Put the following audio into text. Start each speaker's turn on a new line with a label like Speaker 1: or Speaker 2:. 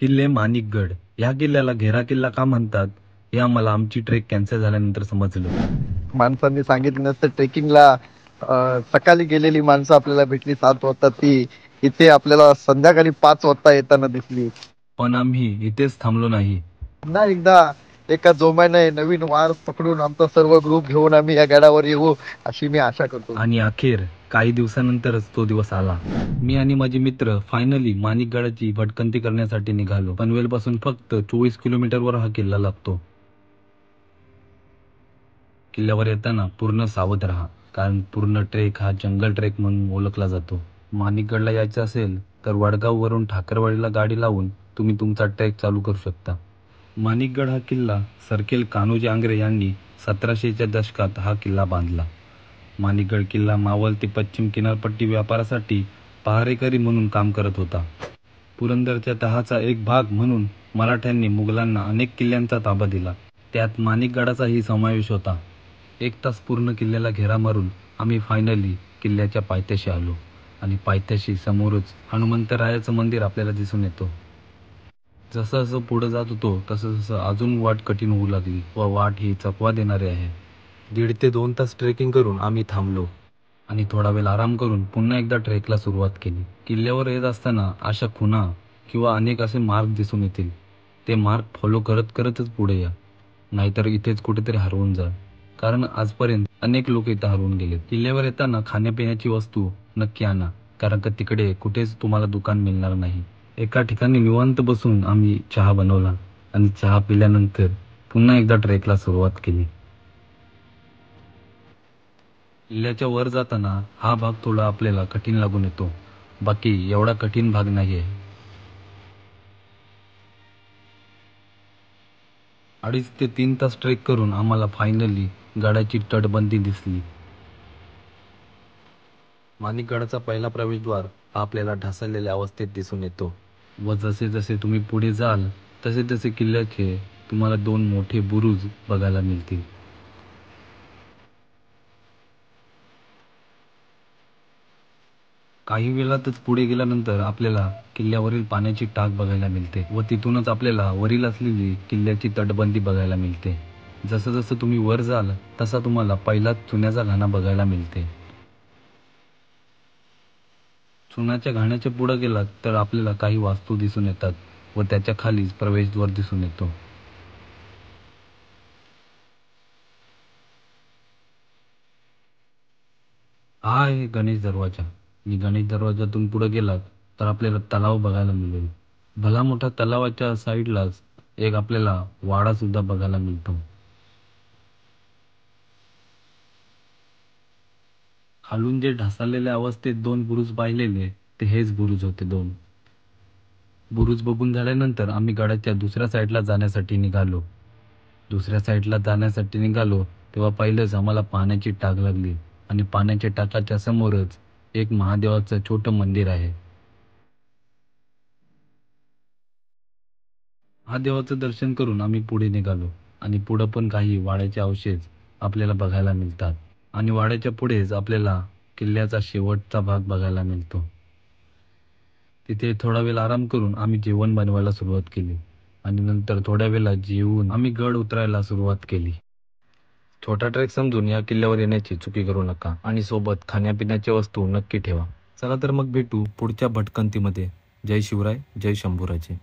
Speaker 1: किल्ले माणिकगड या किल्ल्याला घेरा किल्ला का म्हणतात हे आम्हाला आमची ट्रेक कॅन्सल झाल्यानंतर समजलं.
Speaker 2: माणसांनी सांगितलं नसतं ट्रेकिंगला सकाळी गेलेली माणसं आपल्याला भेटली 7 वाजता, ती इथे आपल्याला संध्याकाळी 5 वाजता येताना दिसली.
Speaker 1: पण आम्ही इथेच थांबलो नाही.
Speaker 2: पुन्हा एकदा एका जोमाने नवीन वार पकडून आमचा सर्व ग्रुप घेऊन आम्ही या गडावर येऊ अशी मी आशा करतो.
Speaker 1: आणि अखेर काही दिवसानंतरच तो दिवस आला. मी आणि माझे मित्र फायनली माणिकगडाची भटकंती करण्यासाठी निघालो. पनवेल पासून फक्त 24 किलोमीटरवर हा किल्ला लागतो. किल्ल्यावर येताना पूर्ण सावध राहा, कारण पूर्ण ट्रेक हा जंगल ट्रेक म्हणून ओळखला जातो. माणिकगडला यायचं असेल तर वडगाववरून ठाकरवाडीला गाडी लावून तुम्ही तुमचा ट्रेक चालू करू शकता. माणिकगड हा किल्ला सरखेल कान्होजी आंग्रे यांनी 1700च्या दशकात हा किल्ला बांधला. माणिकगड किल्ला मावळ ते पश्चिम किनारपट्टी व्यापारासाठी पहारेकरी म्हणून काम करत होता. पुरंदरच्या तहाचा एक भाग म्हणून मराठ्यांनी मुघलांना अनेक किल्ल्यांचा ताबा दिला. त्यात माणिकगडाचाही समावेश होता. 1 तास पूर्ण किल्ल्याला घेरा मारून आम्ही फायनली किल्ल्याच्या पायथ्याशी आलो. आणि पायथ्याशी समोरच हनुमंतरायाचं मंदिर आपल्याला दिसून येतो. जसं जसं पुढे जात होतो तसं तसं अजून वाट कठीण होऊ लागली व वाट ही चकवा देणारी आहे. 1.5 ते 2 तास ट्रेकिंग करून आम्ही थांबलो आणि थोडा वेळ आराम करून पुन्हा एकदा ट्रेकला सुरुवात केली. किल्ल्यावर येत असताना अशा खुणा किंवा अनेक असे मार्ग दिसून येतील. ते मार्ग फॉलो करत करतच पुढे या, नाहीतर इथेच कुठेतरी हरवून जा, कारण आजपर्यंत अनेक लोक इथं हरवून गेले. किल्ल्यावर येताना खाण्यापिण्याची वस्तू नक्की आणा, कारण का तिकडे कुठेच तुम्हाला दुकान मिळणार नाही. एका ठिकाणी निवांत बसून आम्ही चहा बनवला आणि चहा पिल्यानंतर पुन्हा एकदा ट्रेकला सुरुवात केली. किल्ल्याच्या वर जाताना हा भाग थोडा आपल्याला कठीण लागून येतो, बाकी एवढा कठीण भाग नाहीये. 2.5 ते 3 तास ट्रेक करून आम्हाला फायनली गडाची तटबंदी दिसली. माणिकगडाचा पहिला प्रवेशद्वार हा आपल्याला ढासळलेल्या अवस्थेत दिसून येतो व जसे जसे तुम्ही पुढे जाल तसे तसे किल्ल्याचे तुम्हाला 2 मोठे बुरुज बघायला मिळतील. काही वेळातच पुढे गेल्यानंतर आपल्याला किल्ल्यावरील पाण्याची टाक बघायला मिळते व तिथूनच आपल्याला वरील असलेली किल्ल्याची तटबंदी बघायला मिळते. जसं जसं तुम्ही वर जाल तसा तुम्हाला पहिलाच चुन्याचा घाणा बघायला मिळते. चुनाच्या घाण्याच्या पुढे गेलात तर आपल्याला काही वास्तू दिसून येतात व त्याच्या खालीच प्रवेशद्वार दिसून येतो. हा आहे गणेश दरवाजा. आणि गणेश दरवाजातून पुढे गेलात तर आपल्याला तलाव बघायला मिळेल. भला मोठा तलावाच्या साईडलाच एक आपल्याला वाडा सुद्धा बघायला मिळतो. खालून जे ढासळलेल्या अवस्थेत 2 बुरुज पाहिलेले ते हेच बुरुज होते. 2 बुरुज बघून झाल्यानंतर आम्ही गडाच्या दुसऱ्या साईडला जाण्यासाठी निघालो तेव्हा पहिलेच आम्हाला पाण्याची टाक लागली आणि पाण्याच्या टाकाच्या समोरच एक महादेवाचं छोटं मंदिर आहे. महादेवाचं दर्शन करून आम्ही पुढे निघालो आणि पुढे पण काही वाड्याचे अवशेष आपल्याला बघायला मिळतात आणि वाड्याच्या पुढेच आपल्याला किल्ल्याचा शेवटचा भाग बघायला मिळतो. तिथे थोडा वेळ आराम करून आम्ही जेवण बनवायला सुरुवात केली आणि नंतर थोड्या वेळात जेवून आम्ही गड उतरायला सुरुवात केली. छोटा ट्रेक समजून या किल्ल्यावर येण्याची चुकी करू नका आणि सोबत खाण्यापिण्याच्या वस्तू नक्की ठेवा. चला तर मग भेटू पुढच्या भटकंतीमध्ये. जय शिवराय, जय शंभूराजे.